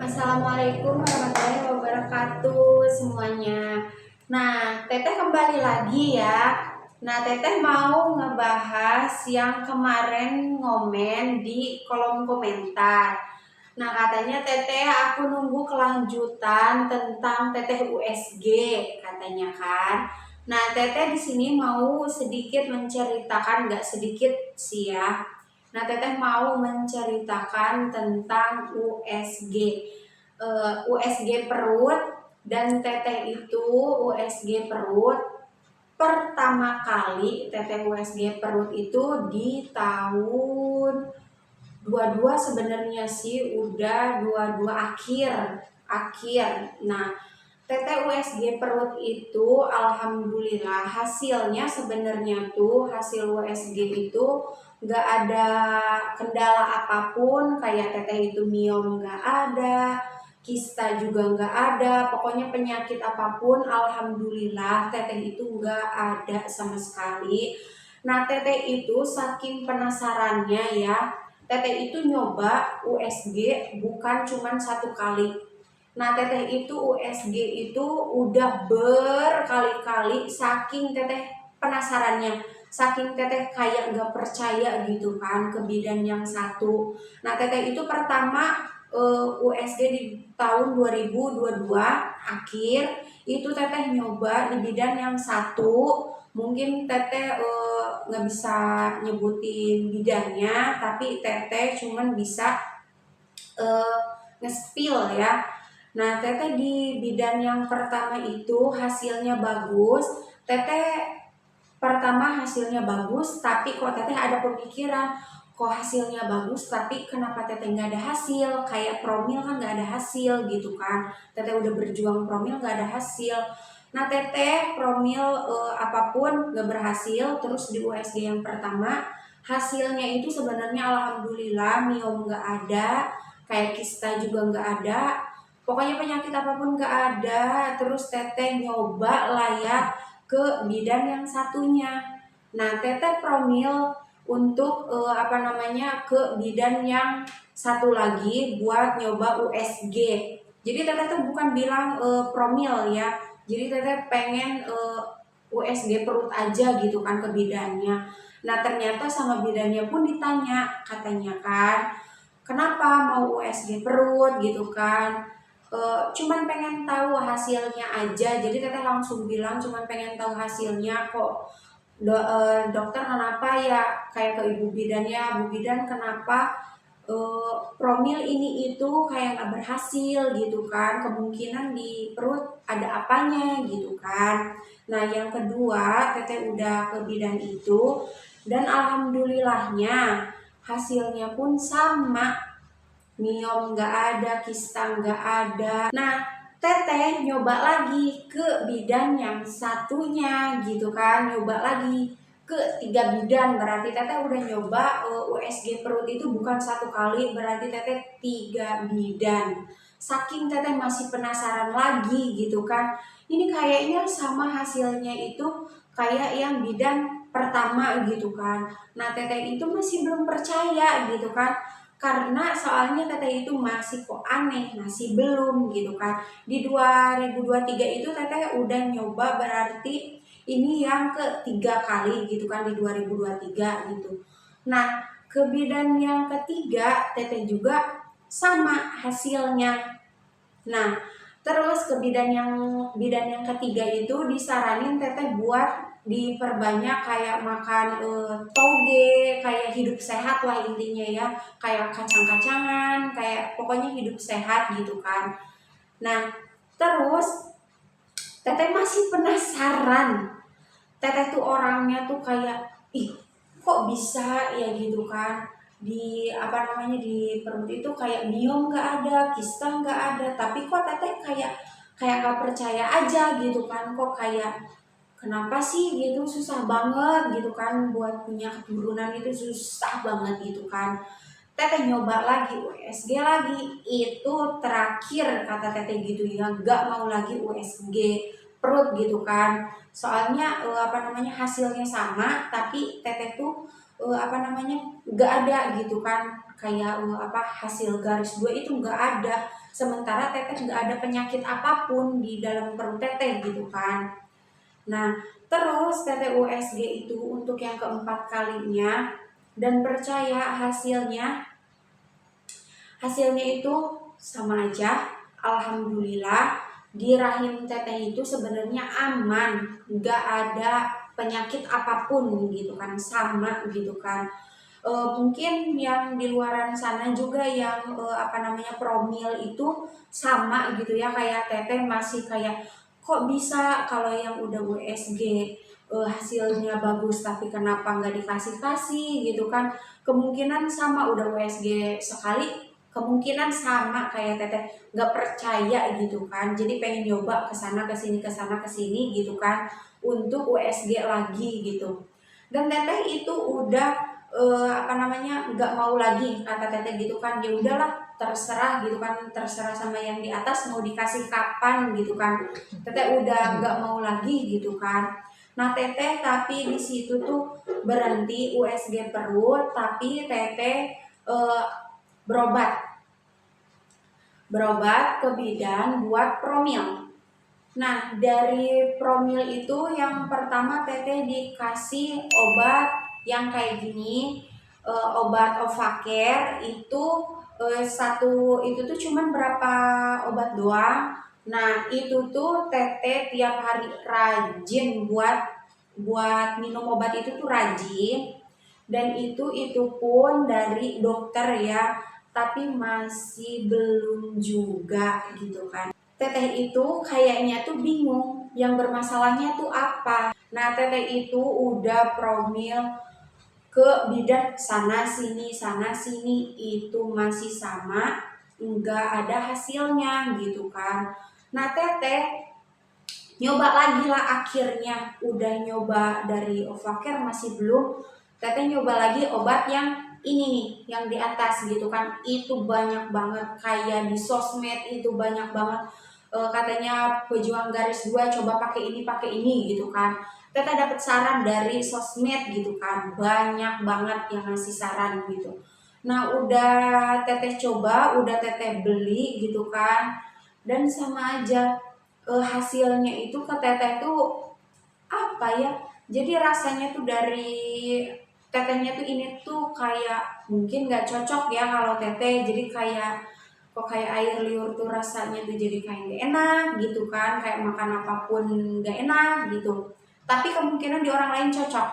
Assalamualaikum warahmatullahi wabarakatuh semuanya. Nah, Teteh kembali lagi ya. Nah, Teteh mau ngebahas yang kemarin ngomen di kolom komentar. Nah, katanya Teteh aku nunggu kelanjutan tentang Teteh USG katanya kan. Nah, Teteh di sini mau sedikit menceritakan, nggak sedikit sih ya. Nah, Teteh mau menceritakan tentang USG. USG perut, dan Teteh itu USG perut pertama kali Teteh USG perut itu di tahun 22, sebenarnya sih udah 22 akhir. Nah, Teteh USG perut itu alhamdulillah hasilnya sebenarnya tuh hasil USG itu nggak ada kendala apapun, kayak Teteh itu miom nggak ada, kista juga nggak ada, pokoknya penyakit apapun alhamdulillah Teteh itu nggak ada sama sekali. Nah, Teteh itu saking penasarannya ya, Teteh itu nyoba USG bukan cuman satu kali. Nah, Teteh itu USG itu udah berkali-kali, saking Teteh penasarannya, saking Teteh kayak gak percaya gitu kan ke bidan yang satu. Nah, Teteh itu pertama USG di tahun 2022 akhir, itu Teteh nyoba di bidan yang satu. Mungkin Teteh nggak bisa nyebutin bidannya, tapi Teteh cuman bisa uh, nge-spill ya. Nah, Teteh di bidan yang pertama itu hasilnya bagus. Teteh pertama hasilnya bagus, tapi kok Teteh ada pemikiran, kok hasilnya bagus tapi kenapa Teteh nggak ada hasil? Kayak promil kan nggak ada hasil gitu kan. Teteh udah berjuang promil nggak ada hasil. Nah, Teteh promil apapun nggak berhasil. Terus di USG yang pertama hasilnya itu sebenarnya alhamdulillah miom nggak ada, kayak kista juga nggak ada, pokoknya penyakit apapun nggak ada. Terus Teteh nyoba lah ya ke bidan yang satunya. Nah, Teteh promil untuk ke bidan yang satu lagi buat nyoba USG. Jadi Teteh tuh bukan bilang promil ya. Jadi Teteh pengen USG perut aja gitu kan ke bidannya. Nah, ternyata sama bidannya pun ditanya, katanya kan, kenapa mau USG perut gitu kan. Cuman pengen tahu hasilnya aja. Jadi Teteh langsung bilang cuman pengen tahu hasilnya kok. Dokter kenapa ya kayak ke ibu bidan ya, bu bidan kenapa promil ini itu kayak nggak berhasil gitu kan, kemungkinan di perut ada apanya gitu kan. Nah, yang kedua Teteh udah ke bidan itu, dan alhamdulillahnya hasilnya pun sama, miom nggak ada, kista nggak ada. Nah, Teteh nyoba lagi ke bidan yang satunya gitu kan, nyoba lagi ke 3 bidan, berarti Teteh udah nyoba USG perut itu bukan satu kali, berarti Teteh 3 bidan. Saking Teteh masih penasaran lagi gitu kan, ini kayaknya sama hasilnya itu kayak yang bidan pertama gitu kan. Nah, Teteh itu masih belum percaya gitu kan, karena soalnya Teteh itu masih kok aneh, masih belum gitu kan. Di 2023 itu Teteh udah nyoba, berarti ini yang ketiga kali gitu kan di 2023 gitu. Nah, ke bidan yang ketiga Teteh juga sama hasilnya. Nah, terus ke bidan yang ketiga itu disaranin Teteh buat diperbanyak kayak makan toge, kayak hidup sehat lah intinya ya, kayak kacang-kacangan, kayak pokoknya hidup sehat gitu kan. Nah, terus Teteh masih penasaran. Teteh tuh orangnya tuh kayak, ih kok bisa ya gitu kan, di di perut itu kayak miom nggak ada, kista nggak ada, tapi kok Teteh kayak kayak nggak percaya aja gitu kan, kok kayak kenapa sih gitu, susah banget gitu kan buat punya keturunan itu susah banget gitu kan. Teteh nyoba lagi USG lagi, itu terakhir kata Teteh gitu ya, nggak mau lagi USG perut gitu kan. Soalnya hasilnya sama, tapi Teteh tuh nggak ada gitu kan, kayak hasil garis 2 itu nggak ada. Sementara teteh nggak ada penyakit apapun di dalam perut teteh gitu kan. Nah, terus teteh USG itu untuk yang keempat kalinya, dan percaya hasilnya itu sama aja. Alhamdulillah di rahim teteh itu sebenarnya aman, nggak ada penyakit apapun gitu kan, sama gitu kan. Mungkin yang di luaran sana juga yang promil itu sama gitu ya, kayak teteh masih kayak kok bisa kalau yang udah USG hasilnya bagus tapi kenapa nggak dikasih gitu kan. Kemungkinan sama, udah USG sekali kemungkinan sama kayak teteh nggak percaya gitu kan, jadi pengen nyoba kesana kesini gitu kan untuk USG lagi gitu. Dan teteh itu udah nggak mau lagi kata teteh gitu kan, ya udahlah terserah gitu kan, terserah sama yang di atas mau dikasih kapan gitu kan. Teteh udah nggak mau lagi gitu kan. Nah teteh tapi di situ tuh berhenti USG perut, tapi teteh berobat ke bidan buat promil. Nah dari promil itu yang pertama teteh dikasih obat yang kayak gini, obat Ovacare itu satu itu tuh cuman berapa obat doang. Nah itu tuh teteh tiap hari rajin buat minum obat itu tuh rajin, dan itu pun dari dokter ya, tapi masih belum juga gitu kan. Teteh itu kayaknya tuh bingung yang bermasalahnya tuh apa. Nah teteh itu udah promil ke bidan sana sini itu masih sama, nggak ada hasilnya gitu kan. Nah teteh nyoba lagi lah, akhirnya udah nyoba dari Ovacare masih belum, teteh nyoba lagi obat yang ini nih yang di atas gitu kan. Itu banyak banget, kayak di sosmed itu banyak banget katanya pejuang garis 2 coba pakai ini gitu kan. Teteh dapat saran dari sosmed gitu kan, banyak banget yang ngasih saran gitu. Nah udah teteh coba, udah teteh beli gitu kan, dan sama aja hasilnya itu ke teteh tuh apa ya, jadi rasanya tuh dari tetehnya tuh ini tuh kayak mungkin nggak cocok ya kalau teteh, jadi kayak kok kayak air liur tuh rasanya tuh jadi kayak nggak enak gitu kan, kayak makan apapun nggak enak gitu. Tapi kemungkinan di orang lain cocok,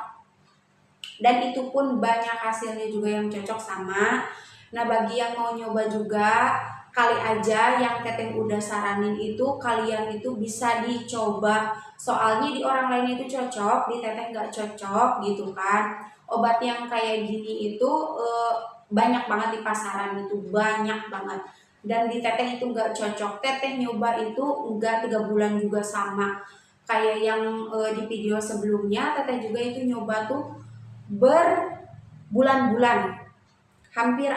dan itu pun banyak hasilnya juga yang cocok sama. Nah bagi yang mau nyoba juga, kali aja yang teteh udah saranin itu kalian itu bisa dicoba, soalnya di orang lain itu cocok, di teteh nggak cocok gitu kan. Obat yang kayak gini itu banyak banget di pasaran, itu banyak banget, dan di teteh itu nggak cocok. Teteh nyoba itu enggak 3 bulan juga sama kayak yang di video sebelumnya. Teteh juga itu nyoba tuh berbulan-bulan, hampir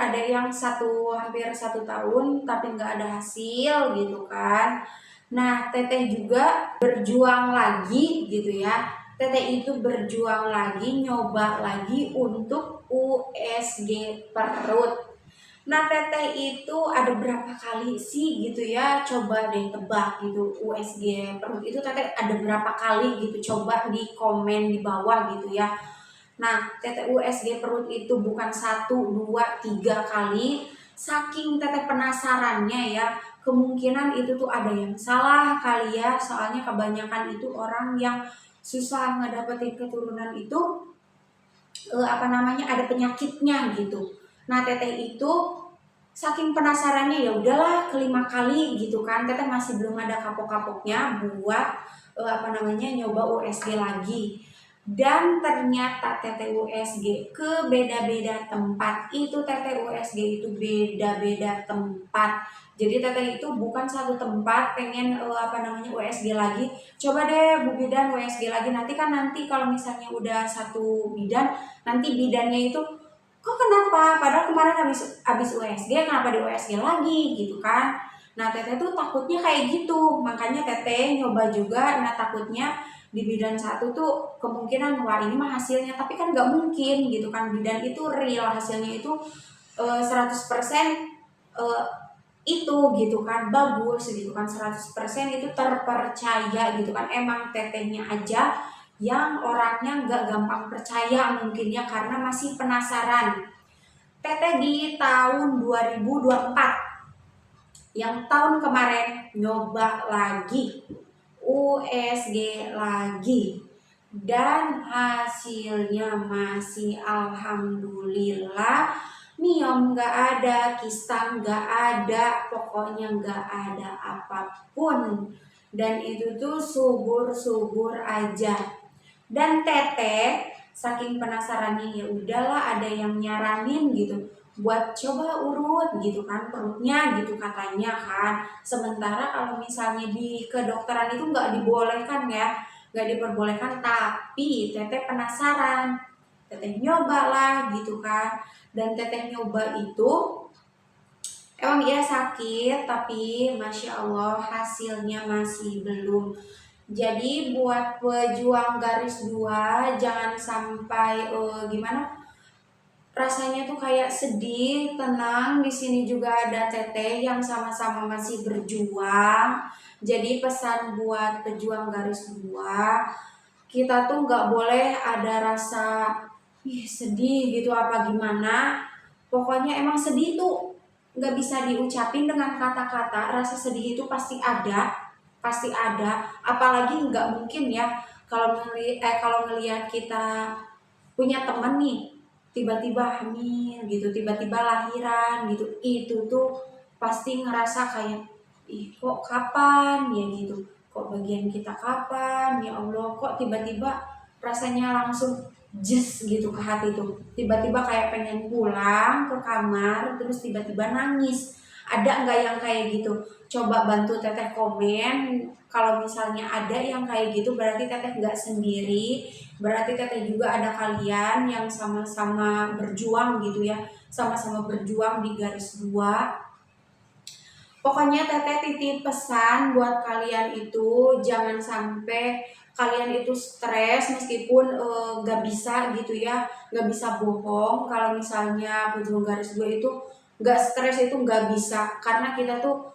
satu tahun tapi nggak ada hasil gitu kan. Nah teteh juga berjuang lagi gitu ya, teteh itu berjuang lagi nyoba lagi untuk USG perut. Nah teteh itu ada berapa kali sih gitu ya, coba deh tebak gitu, USG perut itu teteh ada berapa kali gitu, coba di komen di bawah gitu ya. Nah, teteh USG perut itu bukan 1, 2, 3 kali. Saking teteh penasarannya ya, kemungkinan itu tuh ada yang salah kali ya. Soalnya kebanyakan itu orang yang susah ngedapetin keturunan itu ada penyakitnya gitu. Nah, teteh itu saking penasarannya, ya udahlah kelima kali gitu kan. Teteh masih belum ada kapok-kapoknya buat nyoba USG lagi. Dan ternyata teteh USG ke beda-beda tempat. Itu teteh USG itu beda-beda tempat. Jadi teteh itu bukan satu tempat pengen USG lagi, coba deh Bu Bidan USG lagi. Nanti kalau misalnya udah satu bidan, nanti bidannya itu kok kenapa padahal kemarin habis USG, kenapa di USG lagi gitu kan. Nah teteh tuh takutnya kayak gitu, makanya teteh nyoba juga. Nah takutnya di bidan satu tuh kemungkinan wah ini mah hasilnya, tapi kan nggak mungkin gitu kan, bidan itu real hasilnya itu 100% eh, itu gitu kan bagus gitu kan, 100% itu terpercaya gitu kan. Emang tetehnya aja yang orangnya nggak gampang percaya mungkin ya, karena masih penasaran. Teteh di tahun 2024 yang tahun kemarin nyoba lagi USG lagi, dan hasilnya masih alhamdulillah miom nggak ada, kista nggak ada, pokoknya nggak ada apapun, dan itu tuh subur-subur aja. Dan teteh saking penasarannya, ya udahlah ada yang nyaranin gitu buat coba urut gitu kan perutnya gitu katanya kan. Sementara kalau misalnya di kedokteran itu nggak dibolehkan ya, nggak diperbolehkan, tapi teteh penasaran, teteh nyoba lah gitu kan. Dan teteh nyoba itu emang dia sakit, tapi masya Allah hasilnya masih belum. Jadi buat pejuang garis 2 jangan sampai gimana, rasanya tuh kayak sedih, tenang. Di sini juga ada teteh yang sama-sama masih berjuang. Jadi pesan buat pejuang garis 2, kita tuh nggak boleh ada rasa sedih gitu apa gimana. Pokoknya emang sedih tuh nggak bisa diucapin dengan kata-kata. Rasa sedih itu pasti ada, pasti ada. Apalagi nggak mungkin ya kalau ngelihat kita punya temen nih tiba-tiba hamil gitu, tiba-tiba lahiran gitu, itu tuh pasti ngerasa kayak ih kok kapan ya gitu, kok bagian kita kapan ya Allah, kok tiba-tiba rasanya langsung jes gitu ke hati tuh, tiba-tiba kayak pengen pulang ke kamar terus tiba-tiba nangis. Ada nggak yang kayak gitu? Coba bantu teteh komen. Kalau misalnya ada yang kayak gitu berarti teteh nggak sendiri, berarti teteh juga ada kalian yang sama-sama berjuang gitu ya, sama-sama berjuang di garis 2. Pokoknya teteh titip pesan buat kalian itu jangan sampai kalian itu stres meskipun gak bisa gitu ya, gak bisa bohong. Kalau misalnya berjuang garis 2 itu gak stres itu gak bisa, karena kita tuh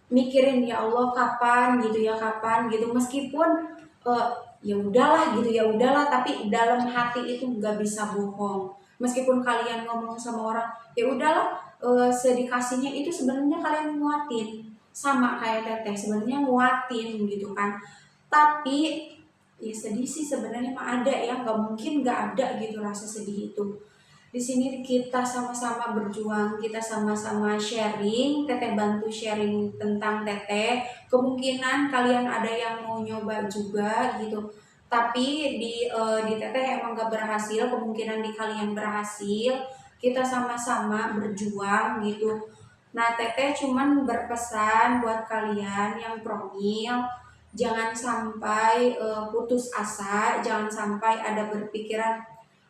mikirin ya Allah kapan gitu ya, kapan gitu, meskipun uh, ya udahlah gitu, ya udahlah, tapi dalam hati itu nggak bisa bohong. Meskipun kalian ngomong sama orang ya udahlah, sedikasinya itu sebenarnya kalian nguatin, sama kayak teteh sebenarnya nguatin gitu kan. Tapi ya sedih sih sebenarnya mah ada ya, nggak mungkin nggak ada gitu rasa sedih itu. Di sini kita sama-sama berjuang, kita sama-sama sharing, teteh bantu sharing tentang teteh. Kemungkinan kalian ada yang mau nyoba juga gitu. Tapi di teteh emang gak berhasil, kemungkinan di kalian berhasil. Kita sama-sama berjuang gitu. Nah, teteh cuman berpesan buat kalian yang promil, jangan sampai putus asa, jangan sampai ada berpikiran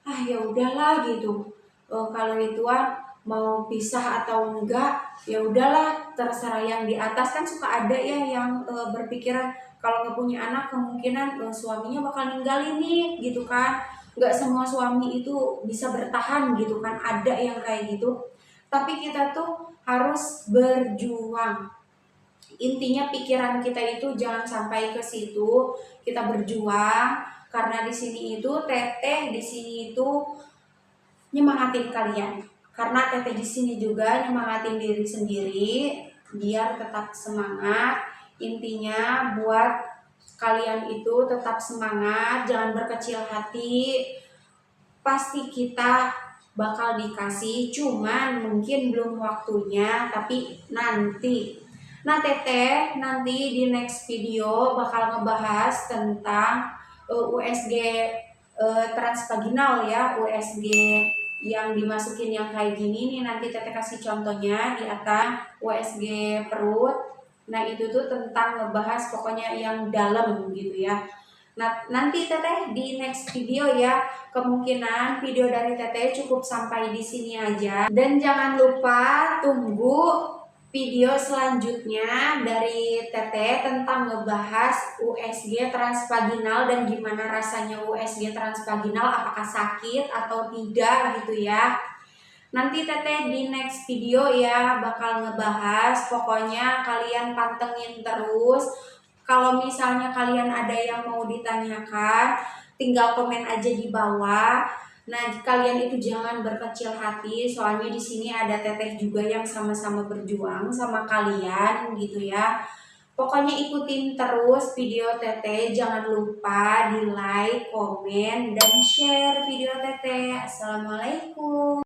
ah ya udahlah gitu, kalau ituan mau pisah atau enggak ya udahlah terserah yang di atas. Kan suka ada ya yang berpikiran kalau nggak punya anak kemungkinan suaminya bakal ninggalin nih gitu kan. Nggak semua suami itu bisa bertahan gitu kan, ada yang kayak gitu. Tapi kita tuh harus berjuang. Intinya pikiran kita itu jangan sampai ke situ. Kita berjuang karena di sini itu teteh di sini itu nyemangatin kalian. Karena teteh di sini juga nyemangatin diri sendiri biar tetap semangat. Intinya buat kalian itu tetap semangat, jangan berkecil hati. Pasti kita bakal dikasih, cuman mungkin belum waktunya, tapi nanti. Nah teteh nanti di next video bakal ngebahas tentang USG transvaginal ya, USG yang dimasukin yang kayak gini nih, nanti teteh kasih contohnya di atas USG perut. Nah itu tuh tentang ngebahas pokoknya yang dalam gitu ya. Nah nanti teteh di next video ya, kemungkinan video dari teteh cukup sampai di sini aja. Dan jangan lupa tunggu video selanjutnya dari teteh tentang ngebahas USG transvaginal dan gimana rasanya USG transvaginal, apakah sakit atau tidak gitu ya. Nanti Teteh di next video ya bakal ngebahas, pokoknya kalian pantengin terus. Kalau misalnya kalian ada yang mau ditanyakan, tinggal komen aja di bawah. Nah, kalian itu jangan berkecil hati, soalnya di sini ada Teteh juga yang sama-sama berjuang sama kalian gitu ya. Pokoknya ikutin terus video Teteh, jangan lupa di like, komen, dan share video Teteh. Assalamualaikum.